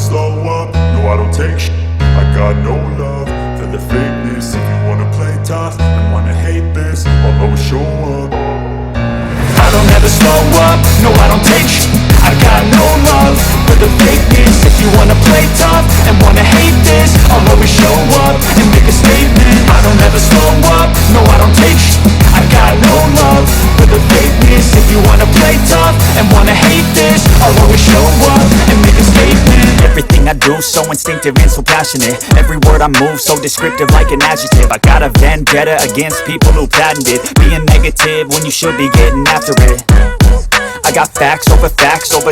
slow up, no I don't take shit. I got no love for the fakeness. If you wanna play tough and wanna hate this, I'll always show up. I don't ever slow up, no I don't take shit. I got no love for the fakeness. If you wanna play tough and wanna hate this, I'll always show up and make a statement. I don't ever slow up, no I don't take shit. I got no love for the fakeness. If you wanna play tough and wanna hate this, I'll always show up and make a statement. Everything I do so instinctive and so passionate. Every word I move so descriptive like an adjective. I got a vendetta against people who patented being negative when you should be getting after it. I got facts over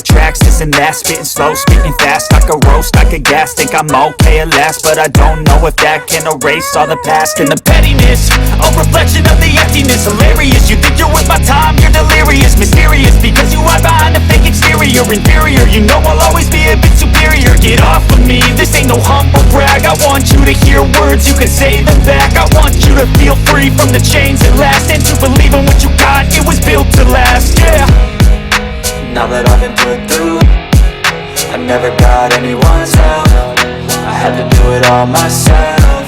tracks, this and that. Spitting slow, speaking fast, I could roast, I could gas. Think I'm okay at last, but I don't know if that can erase all the past. And the pettiness, a reflection of the emptiness. Hilarious, you think you're worth my time, you're delirious. Mysterious, because you hide behind a fake exterior. Inferior, you know I'll always be a bit superior. Get off of me, this ain't no humble brag. I want you to hear words, you can say them back. I want you to feel free from the chains that last, and to believe in what you got, it was built to last, yeah. Now that I've been put through, I never got anyone's help. I had to do it all myself.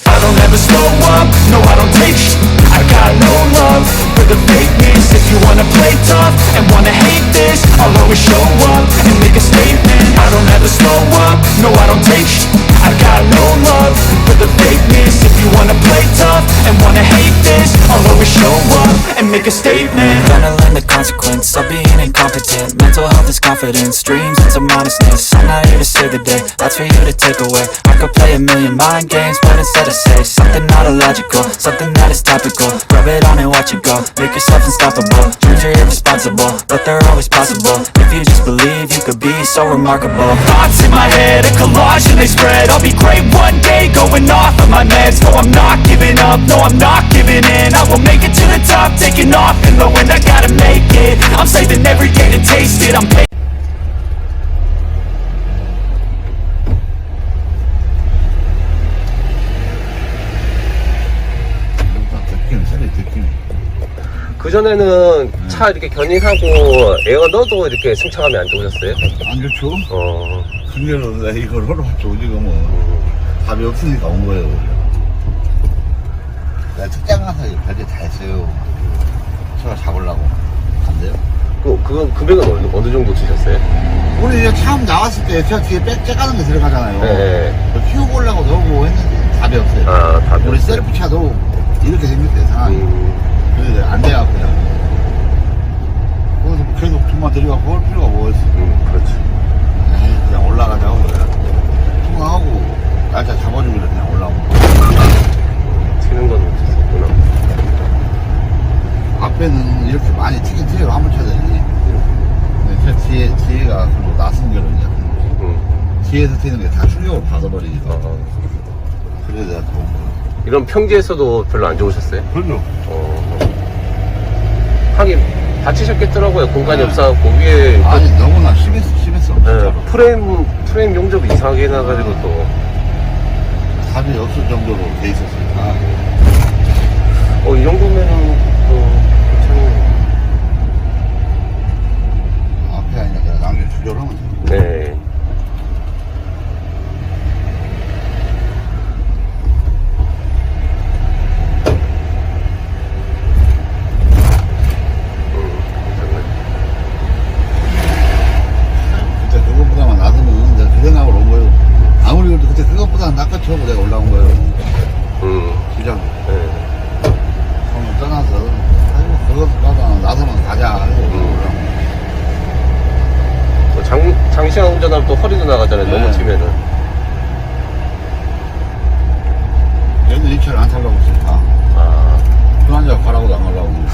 I don't ever slow up, no I don't take shit. I got no love for the fakeness. If you wanna play tough and wanna hate this, I'll always show up and make a statement. I don't ever slow up, no I don't take shit. I got no love for the fakeness. If you wanna play tough and wanna hate this, I'll always show up and make a statement. Gonna learn the consequence of being incompetent. Mental health is confidence, dreams and some honestness. I'm not here to save the day, that's for you to take away. I could play a million mind games, but instead I say something not illogical, something that is topical. Rub it on and watch it go, make yourself unstoppable. Dreams are irresponsible, but they're always possible. If you just believe, you could be so remarkable. Thoughts in my head, a collage and they spread. I'll be great one day, going off of my meds. No, I'm not giving up, no, I'm not giving in. I will make it to the top, taking off in the wind. I gotta make it, I'm saving every day to taste it. I'm patient. 그전에는 차 이렇게 견인하고 에어 넣어도 이렇게 승차감이 안 좋으셨어요? 안 좋죠? 근데는 내가 이걸 하러 왔죠. 지금은 답이 없으니까 온 거예요. 내가 특장 가서 별게 다 했어요. 차가 잡으려고. 안 돼요? 그건 금액은 어느 정도 주셨어요? 우리 이제 처음 나왔을 때 저 뒤에 째가는 게 들어가잖아요. 네. 키우고 오려고 넣고 했는데 답이 없어요. 아, 답이 우리 없어요? 셀프 차도 이렇게 생겼대요, 상황이. 그래서 안 돼갖고 그냥. 거기서 계속 돈만 들여갖고 올 필요가 뭐 있어. 그렇지. 그냥 올라가자고 그래. 통화하고 날짜 잡아주길래 그냥 올라오고. 튀는 건 없었구나. 앞에는 이렇게 많이 튀긴 튀어요, 화물차들이. 근데 저 뒤에가 그리고 나선결은 뒤에서 튀는 게 다 충격을 받아버리니까. 그래서 내가 더 온 거야. 이런 평지에서도 별로 안 좋으셨어요? 그럼요. 하긴 다치셨겠더라고요. 공간이 없어갖고 위에 아니 너무나 심했어 진짜로. 프레임 용접이 이상하게 해놔가지고 또 답이 없을 정도로 돼 있었으니까. 이 정도면은 또 괜찮네. 앞에 아니라 내가 나중에 조절하면 돼. 네. 아무리 그래도 그때 그것보다 낚아쳐고 내가 올라온 거예요. 시장. 네. 성을 떠나서, 아이고, 그것보다 나서만 가자. 하고 장시간 운전하면 또 허리도 나가잖아요. 네. 넘어지면은. 얘는 이 차를 안 타려고 했으니까. 그 남자가 가라고도 안 가려고.